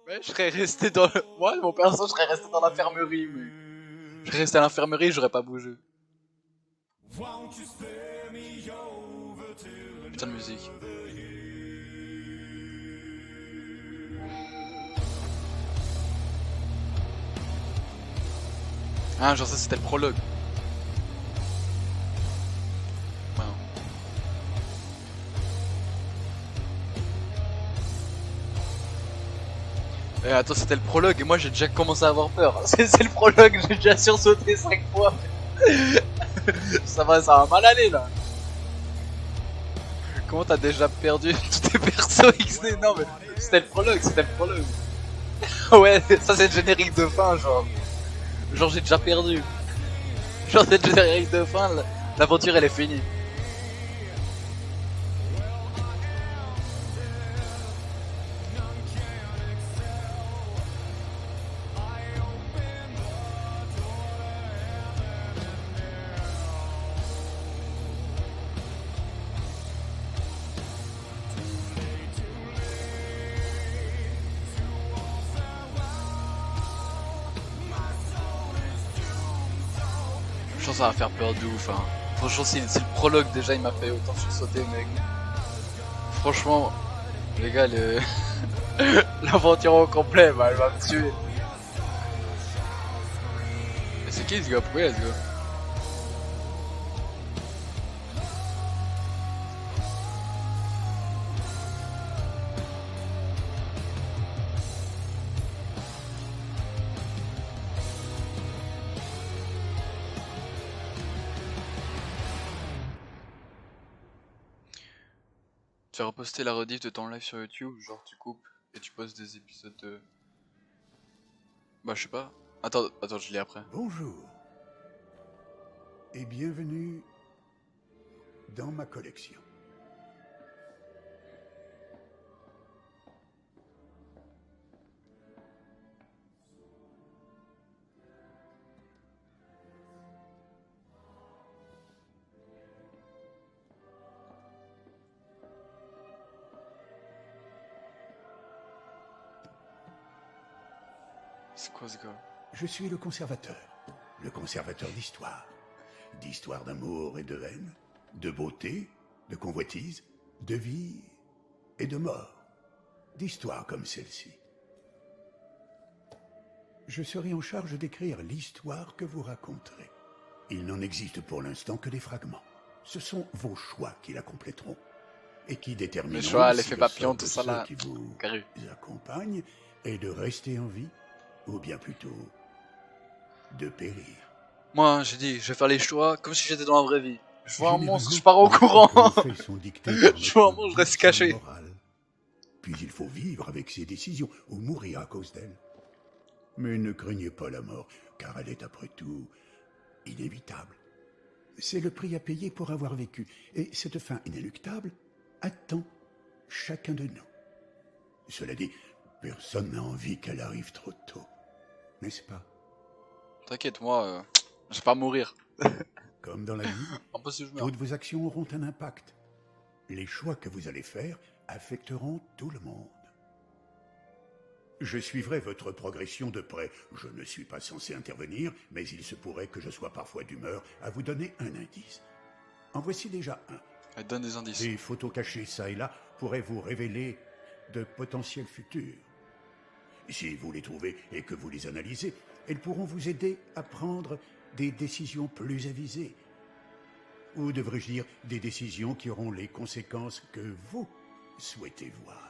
Ouais, je serais resté dans le... Moi, mon perso, je serais resté dans l'infirmerie, mais... Je serais resté à l'infirmerie, j'aurais pas bougé. Putain de musique. Ah, genre ça, c'était le prologue. Ouais. Attends, c'était le prologue et moi j'ai déjà commencé à avoir peur. C'est le prologue, j'ai déjà sursauté 5 fois. Ça va mal aller là. Comment t'as déjà perdu tous tes persos XD? Non mais c'était le prologue, c'était le prologue. Ouais, ça c'est le générique de fin genre. Genre j'ai déjà perdu. Genre c'est le générique de fin, l'aventure elle est finie. Je pense que ça va faire peur de ouf hein. Franchement si le prologue déjà il m'a fait autant sursauter mec. Franchement, les gars, l'aventure au complet, bah, elle va me tuer. Mais c'est qui ce gars? Pourquoi il y a ce gars? Tu as reposté la rediff de ton live sur YouTube, genre tu coupes et tu postes des épisodes de... Bah je sais pas. Attends, je lis après. Bonjour et bienvenue dans ma collection. C'est quoi ce gars? Je suis le conservateur d'histoire. D'histoire d'amour et de haine, de beauté, de convoitise, de vie et de mort. D'histoires comme celle-ci. Je serai en charge d'écrire l'histoire que vous raconterez. Il n'en existe pour l'instant que des fragments. Ce sont vos choix qui la compléteront et qui détermineront Les choix, si l'effet le papillon, sort tout de ça ceux là. qui vous Carré. accompagnent est de rester en vie ou bien plutôt de périr. Moi, hein, j'ai dit, je vais faire les choix comme si j'étais dans la vraie vie. Je vois un monstre, je Généralement, pars au les choix courant. que l'on fait sont dictés par Je vois un notre monstre, je reste boussole caché. morale. Puis il faut vivre avec ses décisions ou mourir à cause d'elles. Mais ne craignez pas la mort, car elle est après tout inévitable. C'est le prix à payer pour avoir vécu, et cette fin inéluctable attend chacun de nous. Cela dit, personne n'a envie qu'elle arrive trop tôt, n'est-ce pas? T'inquiète, moi, je vais pas mourir. Comme dans la vie, Un peu si je meurs. toutes vos actions auront un impact. Les choix que vous allez faire affecteront tout le monde. Je suivrai votre progression de près. Je ne suis pas censé intervenir, mais il se pourrait que je sois parfois d'humeur à vous donner un indice. En voici déjà un. Elle donne des indices. Des photos cachées ça et là pourraient vous révéler de potentiels futurs. Si vous les trouvez et que vous les analysez, elles pourront vous aider à prendre des décisions plus avisées. Ou devrais-je dire, des décisions qui auront les conséquences que vous souhaitez voir.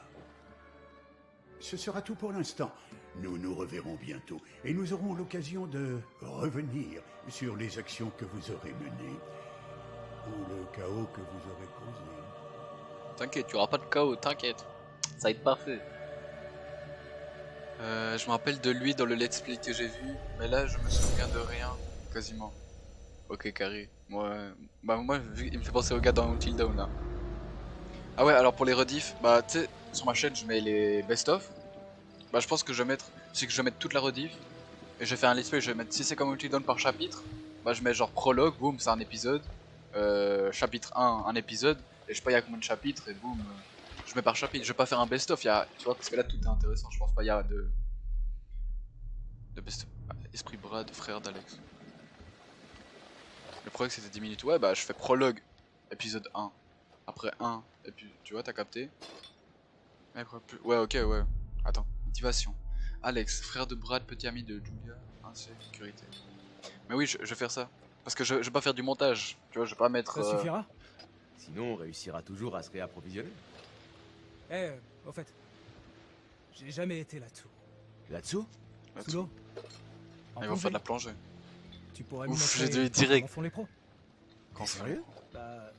Ce sera tout pour l'instant. Nous nous reverrons bientôt et nous aurons l'occasion de revenir sur les actions que vous aurez menées ou le chaos que vous aurez causé. T'inquiète, tu auras pas de chaos, t'inquiète. Ça va être parfait. Je me rappelle de lui dans le let's play que j'ai vu, mais là je me souviens de rien, quasiment. Ok, carré. Moi, il me fait penser au gars dans Until Dawn là. Ah ouais, alors pour les rediffs, bah tu sais, sur ma chaîne je mets les best-of. Bah je pense que je vais mettre, c'est que je vais mettre toute la rediff. Et je vais faire un let's play, je vais mettre, si c'est comme Until Dawn par chapitre, bah je mets genre prologue, boum, c'est un épisode. Chapitre 1, un épisode. Et je sais pas il y a combien de chapitres, et boum, Je mets par chapitre, je vais pas faire un best-of, tu vois, parce que là tout est intéressant, je pense pas, il y a de best-of. Ah, Esprit Brad, frère d'Alex. Le prologue c'était 10 minutes, ouais bah je fais prologue, épisode 1, après 1, et puis tu vois, t'as capté. Ouais, ok, ouais, attends, motivation. Alex, frère de Brad, petit ami de Julia, insécurité. Mais oui, je vais faire ça, parce que je vais pas faire du montage, tu vois, je vais pas mettre... Ça suffira? Sinon, on réussira toujours à se réapprovisionner. Eh, au fait, j'ai jamais été là-dessous. Là-dessous? Sous l'eau. En Ils vont faire de la plongée. plongée. Tu pourrais Ouf, me montrer j'ai dû comment direct. font les pros. Quand T'es ça sérieux? Bah,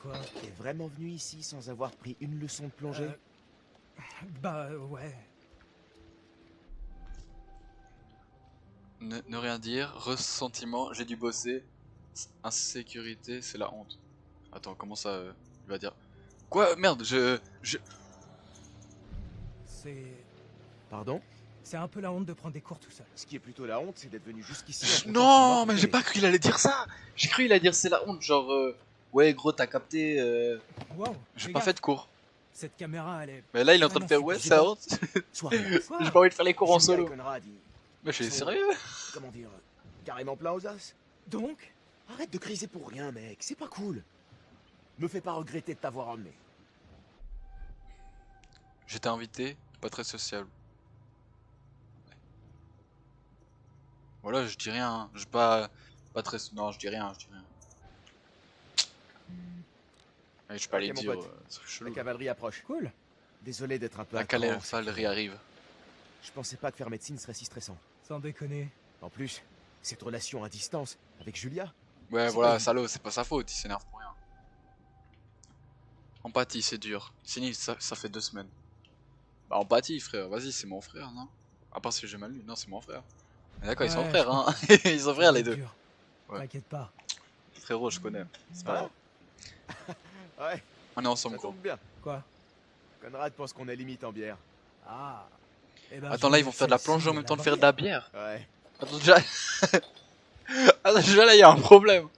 quoi? T'es vraiment venu ici sans avoir pris une leçon de plongée? Bah, ouais. Ne rien dire, ressentiment, j'ai dû bosser, insécurité, c'est la honte. Attends, comment ça, il va dire... Quoi? Merde, C'est... Pardon? C'est un peu la honte de prendre des cours tout seul. Ce qui est plutôt la honte, c'est d'être venu jusqu'ici. en comptant sur Non, moi pour mais j'ai t'aider. pas cru qu'il allait dire ça. J'ai cru qu'il allait dire c'est la honte, genre... ouais, gros, t'as capté, Wow, j'ai fais pas gaffe. fait de cours. Cette caméra, elle est... Mais là, il est en train de faire, Vraiment ouais, super. c'est la honte. Sois relax. Quoi? J'ai pas envie de faire les cours en Julia et solo. Conrad, Mais je suis sont- sérieux. comment dire, carrément plein aux os. Donc? Arrête de criser pour rien, mec. C'est pas cool. Me fais pas regretter de t'avoir emmené. J'étais invité, pas très sociable. Voilà, je dis rien, hein. Je pas très... Non, je dis rien, je dis rien. Allez, je peux Ok, aller mon dire, pote. c'est La chelou. cavalerie approche. Cool. Désolé d'être un peu La à court, cavalerie arrive. Je pensais pas que faire médecine serait si stressant. Sans déconner. En plus, cette relation à distance avec Julia, Ouais, C'est voilà, pas salaud, c'est pas sa faute, il s'énerve pour rien. Empathie, c'est dur. Sinon, ça fait 2 semaines. Bah, empathie, frère, vas-y, c'est mon frère, non? À part si j'ai mal lu, non, c'est mon frère. Mais d'accord, ils sont Ouais, frères, je hein. comprends. Ils sont Ça frères, va les être deux. dur. Ouais. T'inquiète pas. Frérot, je connais. C'est pas Hein? grave. Ouais, On est ensemble, ça gros. tombe bien. Quoi? Conrad pense qu'on est limite en bière. Ah. Eh ben, Attends, je là, vais ils vont mettre faire de la celle-ci plongée en et même temps de la faire de la barrière. bière. Ouais. Attends, déjà... Attends, déjà, là, il y a un problème.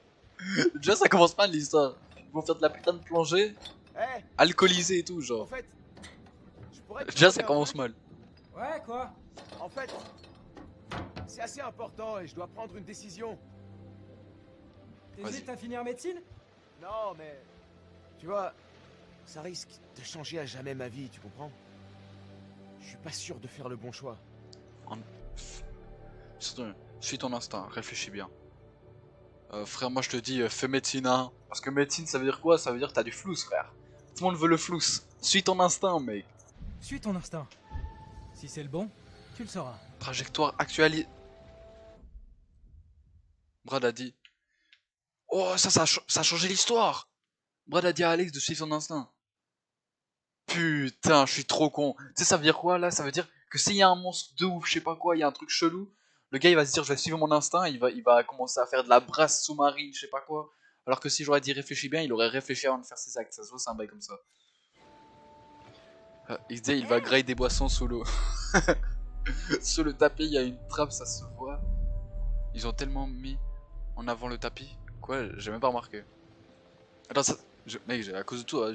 Déjà, ça commence mal, l'histoire. Ils vont faire de la putain de plongée, Eh, alcoolisée et tout, en genre. fait, je pourrais te Déjà, demander ça un commence truc. mal. Ouais, quoi? En fait, c'est assez important et je dois prendre une décision. T'hésites à finir médecine? Non, mais tu vois, ça risque de changer à jamais ma vie, tu comprends? Je suis pas sûr de faire le bon choix. Surtout, suis ton instinct, réfléchis bien. Frère, moi je te dis, fais médecine, hein. Parce que médecine, ça veut dire quoi? Ça veut dire que t'as du flous, frère. Tout le monde veut le flous. Suis ton instinct, mec. Suis ton instinct. Si c'est le bon, tu le sauras. Trajectoire actualisée. Brad a dit. Oh, ça a changé l'histoire. Brad a dit à Alex de suivre son instinct. Putain, je suis trop con. Tu sais, ça veut dire quoi là? Ça veut dire que s'il y a un monstre de ouf, je sais pas quoi, il y a un truc chelou, le gars il va se dire je vais suivre mon instinct, il va commencer à faire de la brasse sous-marine, je sais pas quoi. Alors que si j'aurais dit réfléchis bien, il aurait réfléchi avant de faire ses actes. Ça se voit, c'est un bail comme ça. Il se dit il va grailler des boissons sous l'eau. Sur le tapis, il y a une trappe, ça se voit. Ils ont tellement mis en avant le tapis. Quoi? J'ai même pas remarqué. Attends, ça. Mec, à cause de toi,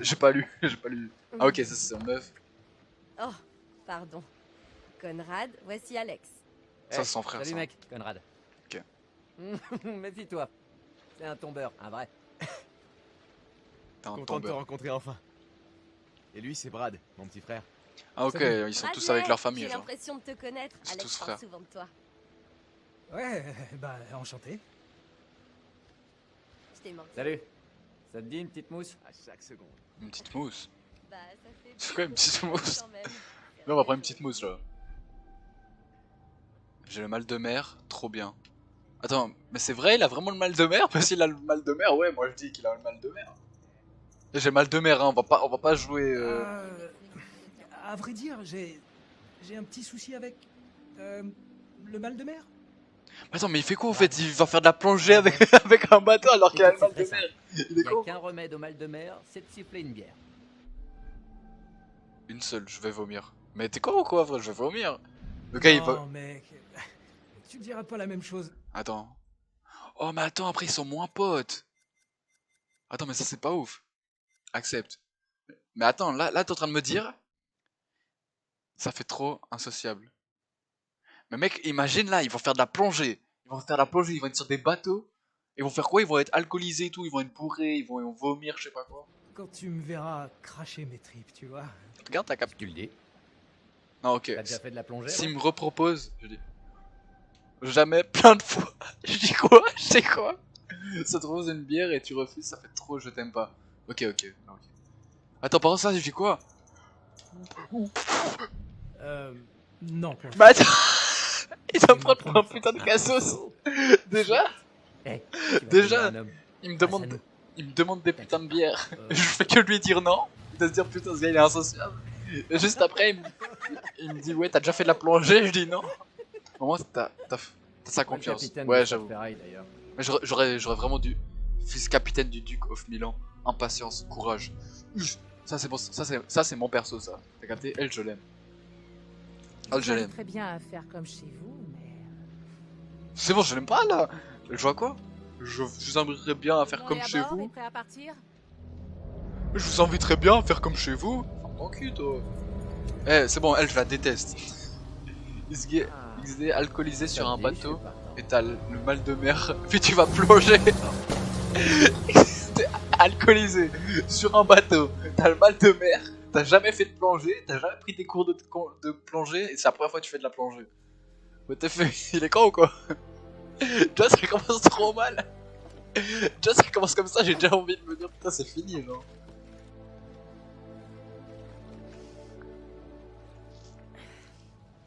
j'ai pas lu. J'ai pas lu. Ah, ok, ça c'est en meuf. Oh, pardon. Conrad, voici Alex. Ça, c'est son frère. Salut ça. mec, Conrad. Ok. Méfie-toi. C'est un tombeur, un vrai. T'es un Content de te tombeur. rencontrer enfin. Et lui, c'est Brad, mon petit frère. Ah, ok, Salut. ils sont tous Bradley, avec leur famille, J'ai genre. l'impression de te connaître. C'est Alex tous parle frères. souvent de toi. Ouais, bah, enchanté. Je t'ai menti. Salut. Ça te dit une petite mousse? À chaque seconde. Une petite mousse. Bah, ça fait C'est quoi une petite mousse? quand même. Là, on va prendre une petite mousse, là. J'ai le mal de mer, trop bien. Attends, mais c'est vrai, il a vraiment le mal de mer? Parce qu'il a le mal de mer, ouais, moi je dis qu'il a le mal de mer. J'ai le mal de mer, hein, on va pas jouer. À vrai dire, j'ai un petit souci avec le mal de mer. Attends, mais il fait quoi en fait? Il va faire de la plongée avec, avec un bateau alors qu'il a le mal de mer. Il Il est n'y a con. qu'un remède au mal de mer, c'est de siffler une bière. Une seule, je vais vomir. Mais t'es quoi ou quoi, vrai? Je vais vomir. Le gars il va. Non, mec, tu diras pas la même chose. Attends. Oh, mais attends, après ils sont moins potes. Attends, mais ça c'est pas ouf. Accepte. Mais attends, là t'es en train de me dire, ça fait trop insociable. Mais mec, imagine là, ils vont faire de la plongée. Ils vont faire de la plongée, ils vont être sur des bateaux. Ils vont faire quoi? Ils vont être alcoolisés et tout, ils vont être bourrés, ils vont vomir, je sais pas quoi. Quand tu me verras cracher mes tripes, tu vois. Regarde ta cap. Tu le dis. Non, ok. T'as déjà fait de la plongée? S'il ouais me repropose, je dis jamais, plein de fois. Je dis quoi? Je sais quoi? Ça te propose une bière et tu refuses, ça fait trop, je t'aime pas. Ok, ok. Attends, par contre, ça, je dis quoi? Non, pour Bah attends, il va me prendre pour un putain de cassos. Déjà, Eh, tu vas Déjà, devenir un homme. il me Face à demande, nous. il me demande des putains de bières. Euh. Je fais que lui dire non. Il doit se dire putain, ce gars il est insociable. Et juste après, il me dit ouais, t'as déjà fait de la plongée? Je dis non. Au moins, t'as sa Moi, le confiance. capitaine Ouais, de j'avoue. Ferraille, d'ailleurs. Mais j'aurais vraiment dû. Fils capitaine du Duke of Milan. Impatience, courage. Ça c'est bon, ça c'est mon perso ça. T'as capté? Elle je l'aime. Elle je Vous avez l'aime. très bien à faire comme chez vous, mais... C'est bon, je l'aime pas là. Elle joue à quoi? Je vous inviterais bien à faire Bon, comme et à chez bord, vous. et prêt à partir? Je vous inviterais bien à faire comme chez vous. Ferme ton cul toi. Eh, c'est bon, elle je la déteste. XD, Ah. XD alcoolisé sur un Ça te dit, je bateau suis partant. et t'as le mal de mer. Puis tu vas plonger. XD alcoolisé sur un bateau. T'as le mal de mer. T'as jamais fait de plongée. T'as jamais pris des cours de plongée. Et c'est la première fois que tu fais de la plongée. What the fuck, il est con ou quoi? Déjà ça commence trop mal. Déjà ça commence comme ça, j'ai déjà envie de me dire putain c'est fini genre.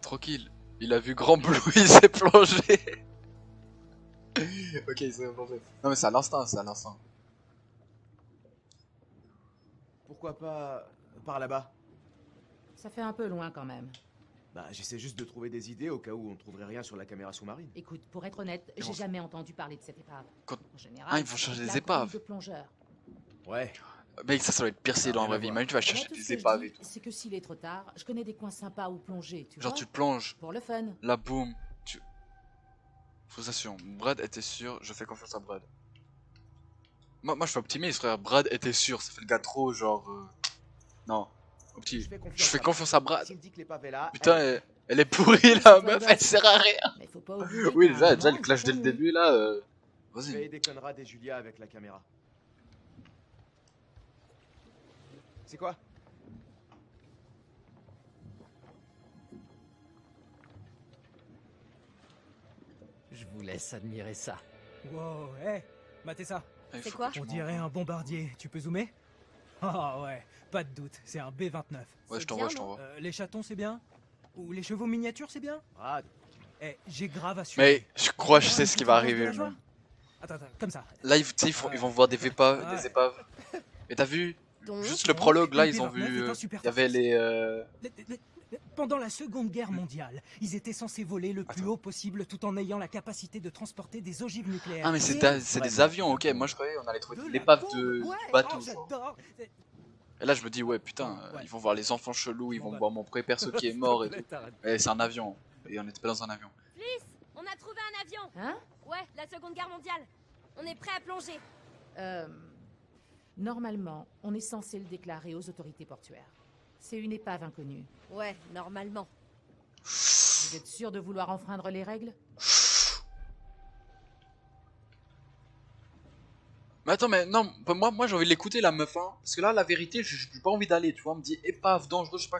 Tranquille, il a vu Grand Blue, il s'est plongé. Ok, il s'est plongé. Non mais c'est à l'instinct, c'est à l'instinct. Pourquoi pas par là-bas? Ça fait un peu loin quand même. Bah, j'essaie juste de trouver des idées au cas où on ne trouverait rien sur la caméra sous-marine. Écoute, pour être honnête, Et j'ai on- jamais entendu parler de cette épave. Quand- En général, Ah, ils vont c'est chercher la des épaves. groupe de plongeurs. Ouais, Mec, ça doit être pire Ça a dans la rien à vraie vie. voir. Imagine, tu vas Moi, chercher tout ce des que je épaves dis, et tout. c'est que s'il est trop tard, je connais des coins sympas où plonger, tu Genre vois. tu plonges, Pour le fun. là boum, tu... Frustration, Brad était sûr, je fais confiance à Brad. Moi je suis optimiste frère, Brad était sûr, ça fait le gars trop genre... Non, opti. Je fais confiance à Brad. S'il me dit que l'épave est là, Putain, elle- elle est pourrie la meuf, elle sert à rien. Mais faut pas oublier Oui, qu'à un déjà moment, le clash il dès le s'ennuie. début là, je vais vas-y. aider Conrad et Julia avec la caméra. C'est quoi? Je vous laisse admirer ça. Wow, hé, matez ça. Il C'est faut quoi que tu On m'en- dirait un bombardier. Tu peux zoomer? Ah ouais, pas de doute, c'est un B-29. Ouais, C'est je t'envoie, bien, je t'envoie. Les chatons, c'est bien? Ou les chevaux miniatures, c'est bien? Brad, Eh, j'ai grave assuré. Mais je crois, je sais ce qui va arriver. Attends, attends, comme ça. Là, tu sais, ils vont voir des épaves, des épaves. Et t'as vu, Donc, juste le prologue là, ils ont B29 vu, est un super il y avait les... Pendant la Seconde Guerre mondiale, ils étaient censés voler le plus Attends. haut possible tout en ayant la capacité de transporter des ogives nucléaires. Ah mais c'est Et- c'est des Vraiment. avions, ok, moi je croyais on allait trouver de la l'épave bombe, de ouais, du bateau. oh, genre. j'adore. Et là je me dis ouais putain, Ouais. ils vont voir les enfants chelous, ils Bon, vont bah. voir mon pré perso qui est mort et tout. T'arrêtes. Et c'est un avion, et on était pas dans un avion. Fliss, on a trouvé un avion. Hein? Ouais, la Seconde Guerre mondiale. On est prêt à plonger. Euh, Normalement, on est censé le déclarer aux autorités portuaires. C'est une épave inconnue. Ouais, normalement. Vous êtes sûr de vouloir enfreindre les règles? Mais attends mais non, bah, moi j'ai envie de l'écouter la meuf hein. Parce que là la vérité j'ai pas envie d'aller, tu vois, on me dit épave, dangereux, je sais pas.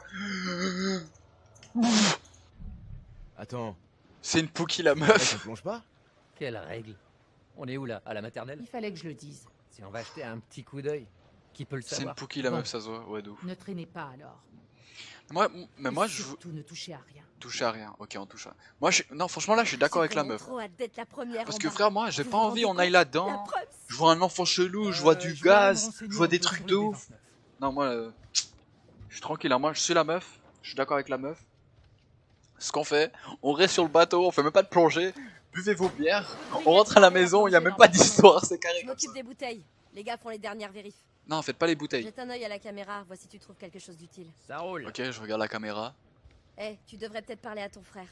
attends, C'est une Pookie la elle meuf. ne plonge pas? Quelle règle? On est où là? À la maternelle? Il fallait que je le dise. Si on va acheter un petit coup d'œil, qui peut le C'est une savoir? Pookie la Bon. meuf, ça se voit, ouais de ouf. Ne traînez pas alors. Mais moi Et je veux surtout, ne touchez à rien. toucher à rien, ok on touche à... Moi non franchement là je suis d'accord avec la meuf. Trop hâte d'être la première. Parce en que bas. frère moi j'ai Vous pas vous envie rendez on aille compte. là-dedans. La preuve, Je vois un enfant chelou, je vois du je vais aller me gaz, renseigner je vois un des peu trucs sur de le ouf. B29. Non, moi, je suis tranquille, hein. Moi, je suis la meuf. Je suis d'accord avec la meuf. Ce qu'on fait, on reste sur le bateau, on fait même pas de plongée. Buvez vos bières, on rentre à la maison, il y a même pas d'histoire, c'est carré je comme ça. m'occupe des bouteilles. Les gars font les dernières vérifs. Non, faites pas les bouteilles. Jette un œil à la caméra, vois si tu trouves quelque chose d'utile. Ça roule. Ok, je regarde la caméra. Eh, tu devrais peut-être parler à ton frère.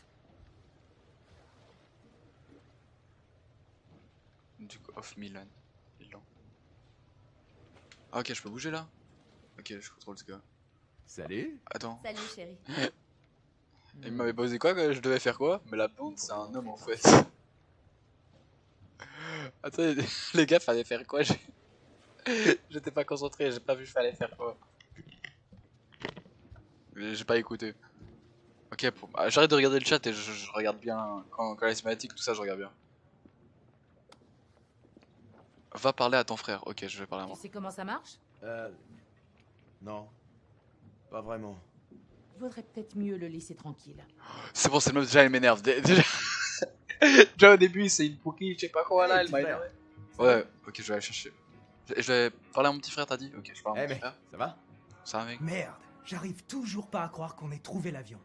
Duke of Milan. Ah, ok, je peux bouger là. Ok, je contrôle ce gars. Salut. Attends, Salut, chérie. il m'avait posé quoi que je devais faire quoi? Mais la blonde, c'est un homme en fait. Attends, les gars, fallait faire quoi? J'étais pas concentré, j'ai pas vu fallait faire quoi. J'ai pas écouté. Ok, j'arrête de regarder le chat et je regarde bien. Quand la cinématique, tout ça, je regarde bien. Va parler à ton frère. Ok, je vais parler à Tu moi. sais comment ça marche? Non. Pas vraiment. Vaudrait peut-être mieux le laisser tranquille. C'est bon, c'est le déjà, elle m'énerve. Déjà... déjà au début, c'est une Pookie, je sais pas quoi là, elle m'a énervé. Ouais, ok, je vais aller chercher. Je vais parler à mon petit frère, t'as dit? Ok, je parle à mon Eh petit mec, frère. ça va? Ça va, mec? Merde, j'arrive toujours pas à croire qu'on ait trouvé l'avion.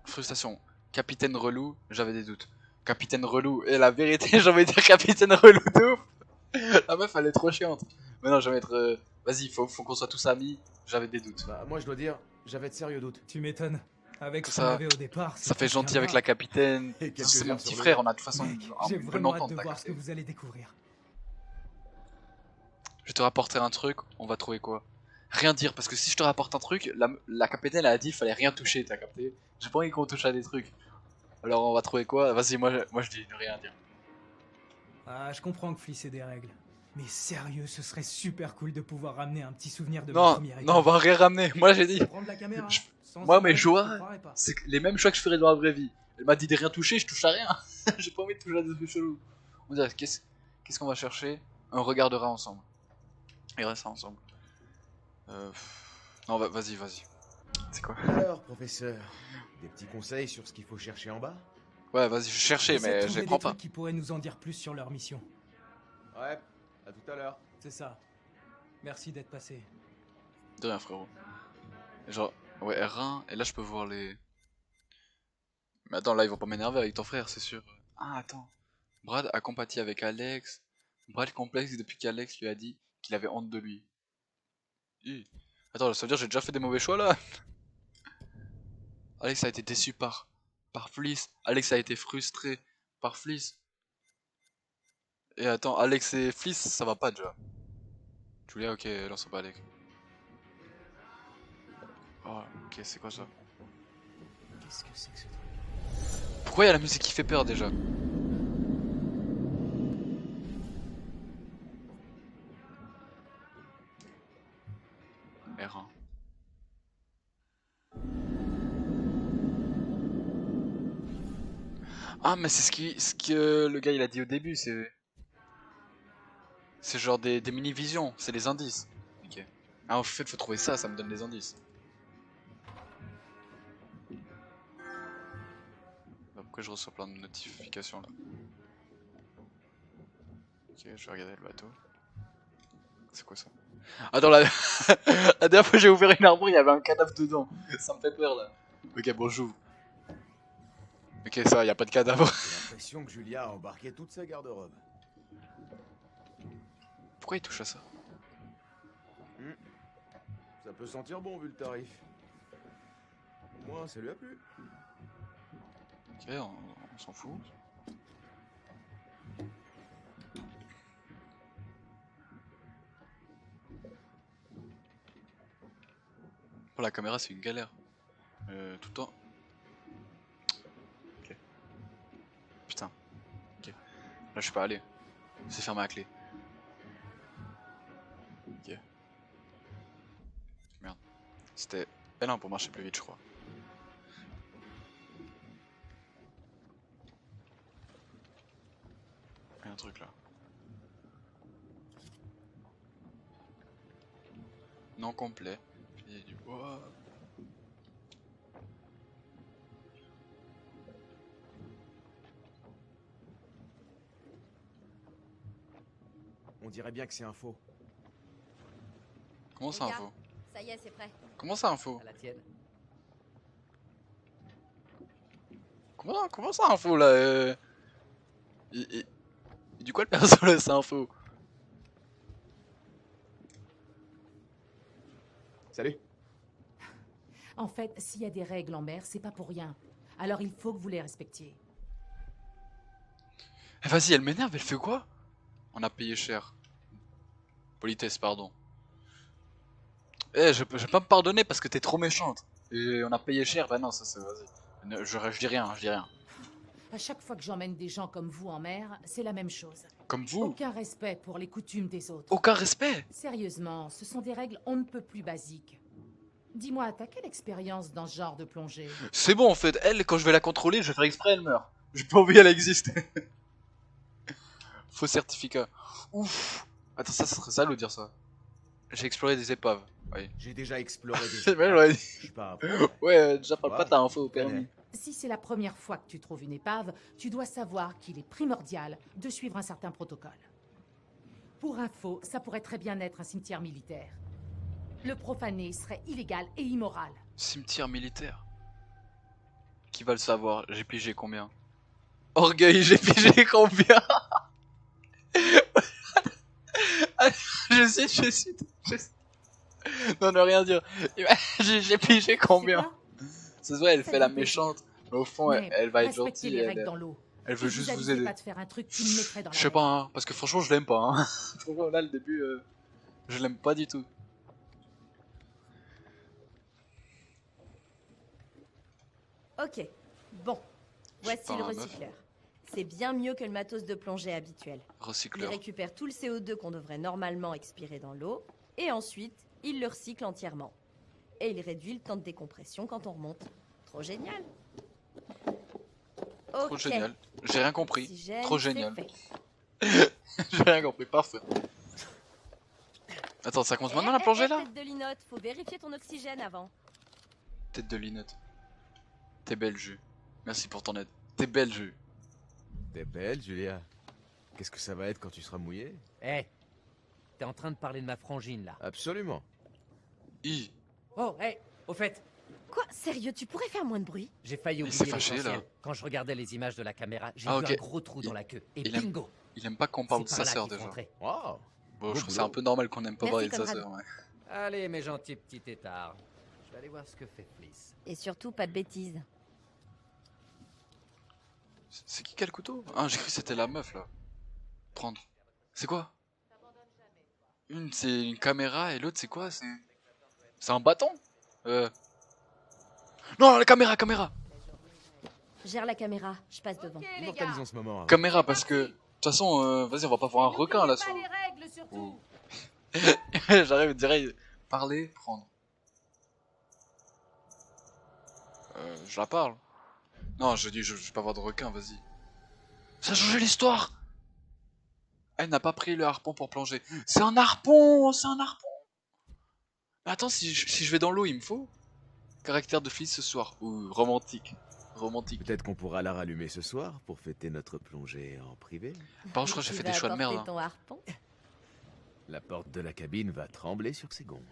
Frustration. Capitaine relou, j'avais des doutes. Capitaine relou, et la vérité, j'ai envie de dire capitaine relou de ouf. La meuf, elle est trop chiante. Mais non, je vais être. Vas-y, faut qu'on soit tous amis. J'avais des doutes. Bah, moi je dois dire, j'avais de sérieux doutes. Tu m'étonnes. Avec ce Ça- qu'on avait au départ, Ça fait c'était gentil bien avec rare. la capitaine. Et quelques C'est mon heures petit sur le- frère, on a de toute façon Mec, une j'ai bonne vraiment hâte entente. de t'as voir ce que capté. vous allez découvrir. Je vais te rapporter un truc, on va trouver quoi? Rien dire, parce que si je te rapporte un truc, la capitaine elle a dit fallait rien toucher, t'as capté? J'ai pas envie qu'on touche à des trucs. Alors on va trouver quoi? Vas-y, moi je dis ne rien dire. Ah, je comprends que Fliss ait des règles. Mais sérieux, ce serait super cool de pouvoir ramener un petit souvenir de ma Non, première non, on va rien ramener. Moi j'ai dit, Prendre la caméra. Je- Sans moi, image, mes choix, je te croirais pas. c'est les mêmes choix que je ferais dans la vraie vie. Elle m'a dit de rien toucher, je touche à rien. J'ai pas envie de toucher à des trucs chelous. On dirait, qu'est-ce qu'on va chercher? On regardera ensemble. Et reste ensemble. Non, vas-y. C'est quoi? Alors, professeur, des petits conseils sur ce qu'il faut chercher en bas? Ouais, vas-y, je cherchais, J'essaie de mais je trouver les prends des pas. trucs qui pourraient nous en dire plus sur leur mission. Ouais, à tout à l'heure. C'est ça. Merci d'être passé. De rien, frérot. Genre, ouais, R1, et là je peux voir les. Mais attends, là ils vont pas m'énerver avec ton frère, c'est sûr. Ah, attends. Brad a compati avec Alex. Brad complexe depuis qu'Alex lui a dit qu'il avait honte de lui. Hi. Attends, ça veut dire que j'ai déjà fait des mauvais choix là? Alex a été déçu par Fliss. Alex a été frustré par Fliss. Et attends, Alex et Fliss, ça va pas déjà. Julia, ok, lance pas Alex. Oh, ok, c'est quoi ça? Qu'est-ce que c'est que ce truc? Pourquoi il y a la musique qui fait peur déjà? R1. Ah, mais c'est ce que le gars il a dit au début, c'est genre des mini-visions, c'est les indices. Ok. Ah, en fait, faut trouver ça, ça me donne les indices. Bah, pourquoi je reçois plein de notifications là? Ok, je vais regarder le bateau. C'est quoi ça? Attends, la... la dernière fois j'ai ouvert une armoire, il y avait un cadavre dedans. Ça me fait peur là. Ok, bon, j'ouvre. Ok, ça, y a pas de cadavre. J'ai l'impression que Julia a embarqué toute sa garde-robe. Pourquoi il touche à ça? Ça peut sentir bon vu le tarif. Au moins, ça lui a plu. Ok, on s'en fout. Oh, la caméra c'est une galère. Tout le temps. Ok. Putain. Ok. Là je suis pas allé. C'est fermé à clé. Ok. Merde. C'était L1 pour marcher plus vite je crois. Il y a un truc là. Non complet. Il y a du bois. On dirait bien que c'est un faux. Comment ça Les gars. info? Ça y est, c'est prêt. Comment ça info? À la tienne. Comment ça info là et du quoi le perso là c'est info? Salut. En fait, s'il y a des règles en mer, c'est pas pour rien. Alors il faut que vous les respectiez. Eh, vas-y, elle m'énerve, elle fait quoi? On a payé cher. Politesse, pardon. Eh, je vais pas me pardonner parce que t'es trop méchante. Et on a payé cher, bah non, ça c'est... Vas-y. Je dis rien, je dis rien. À chaque fois que j'emmène des gens comme vous en mer, c'est la même chose. Comme vous, Aucun respect pour les coutumes des autres. aucun respect. Sérieusement, ce sont des règles on ne peut plus basiques. Dis-moi, t'as quelle expérience dans ce genre de plongée? C'est bon en fait, elle, quand je vais la contrôler, je vais faire exprès, elle meurt. J'ai pas envie qu'elle existe. Faux certificat. Ouf. Attends, ça serait salaud de dire ça. J'ai exploré des épaves. Oui. J'ai déjà exploré des C'est bien, épaves. j'aurais dit. Je suis pas un pro. Ouais, déjà parle pas Ouais, ta info au je connais. permis. Si c'est la première fois que tu trouves une épave, tu dois savoir qu'il est primordial de suivre un certain protocole. Pour info, ça pourrait très bien être un cimetière militaire. Le profaner serait illégal et immoral. Cimetière militaire. Qui va le savoir? J'ai pigé combien? Orgueil, j'ai pigé combien? je cite. Non, ne rien dire. J'ai pigé combien? C'est quoi? Ça se voit, elle Ça fait la fait plaisir. méchante. Mais au fond, Mais elle va être respectez gentille. les règles dans l'eau. Elle veut Et juste vous vous avisez aider. pas de faire un truc qui me mettrait dans la Je sais merde. pas, hein, parce que franchement, je l'aime pas. Hein. Franchement, là, le début, je l'aime pas du tout. Ok, bon. Voici pas le un meuf. recycleur. C'est bien mieux que le matos de plongée habituel. Il Recycleur. récupère tout le CO2 qu'on devrait normalement expirer dans l'eau, et ensuite, il le recycle entièrement. Et il réduit le temps de décompression quand on remonte. Trop génial. Trop Ok. génial. J'ai rien compris. Oxygène, Trop c'est génial. fait. J'ai rien compris, parfait. Attends, ça commence maintenant la plongée là? Tête de linotte, faut vérifier ton oxygène avant. Tête de linette. T'es belle, Jus. Merci pour ton aide. T'es belle, Jus. T'es belle, Julia. Qu'est-ce que ça va être quand tu seras mouillé? Eh, t'es en train de parler de ma frangine là. Absolument. I. Oh, hey, au fait, Quoi? Sérieux, tu pourrais faire moins de bruit? j'ai failli Il s'est oublier fâché, l'essentiel. là. Quand je regardais les images de la caméra, j'ai Ah, vu ok. un gros trou dans la queue. Et il aime- bingo, Il aime pas qu'on parle de c'est sa par là sœur qu'il faut déjà. entrer. Wow. Bon, je Beau trouve que c'est boulot. un peu normal qu'on aime pas Merci, parler de sa Conrad. sœur. Ouais. Allez, mes gentils petits têtards. Je vais aller voir ce que fait Fliss. Et surtout, pas de bêtises. C'est qui le couteau? Ah, j'ai cru que c'était la meuf là. Prendre. C'est quoi? Une c'est une caméra et l'autre c'est quoi? C'est un bâton? Non, la caméra! Gère la caméra, je passe devant. Immortalisons ce moment. Caméra parce que... De toute façon, vas-y, on va pas voir un requin là sur... les règles surtout. J'arrive direct. Parler, prendre. Je la parle. Non, je dis, je vais pas voir de requin, vas-y. Ça a changé l'histoire! Elle n'a pas pris le harpon pour plonger. C'est un harpon! C'est un harpon! Mais attends, si je vais dans l'eau, il me faut? Caractère de fils ce soir. Ouh, romantique. Romantique. Peut-être qu'on pourra la rallumer ce soir pour fêter notre plongée en privé. Par contre, je crois que j'ai Tu fait vas des choix de merde. apporter Hein. ton harpon. La porte de la cabine va trembler sur ses gonds.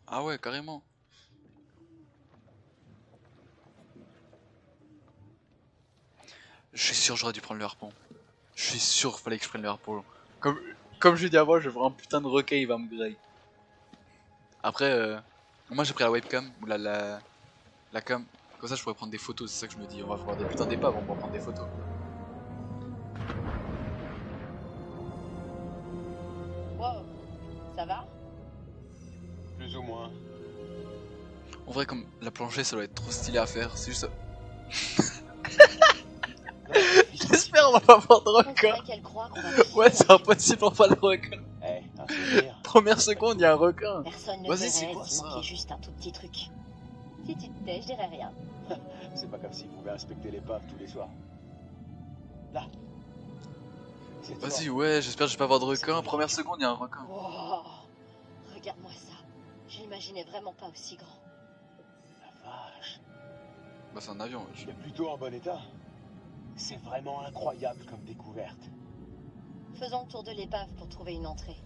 Ah ouais, carrément. Je suis sûr j'aurais dû prendre le harpon. Je suis sûr qu'il fallait que je prenne le harpon. Comme je l'ai dit avant, je vais voir un putain de requin, il va me griller. Après, moi j'ai pris la webcam, ou la cam. Comme ça je pourrais prendre des photos, c'est ça que je me dis. On va voir des putains d'épaves, on va prendre des photos. Wow, ça va? Plus ou moins. En vrai, comme la plongée ça doit être trop stylé à faire, c'est juste... J'espère on va pas voir de requin. qu'elle croit qu'on va Ouais, c'est impossible, on va le requin. Eh, un souvenir. Première seconde, il y a un requin. Personne ne Vas-y, c'est verrait quoi, s'il ça manquait juste un tout petit truc. Si tu te tais, je dirais rien. C'est pas comme s'il pouvait inspecter l'épave tous les soirs. Là. C'est toi. Vas-y, ouais, j'espère que je vais pas avoir de requin. Première seconde, il y a un requin. Oh, regarde-moi ça. Je l'imaginais vraiment pas aussi grand. La vache. Bah, c'est un avion. Il est plutôt en bon état. C'est vraiment incroyable comme découverte. Faisons le tour de l'épave pour trouver une entrée.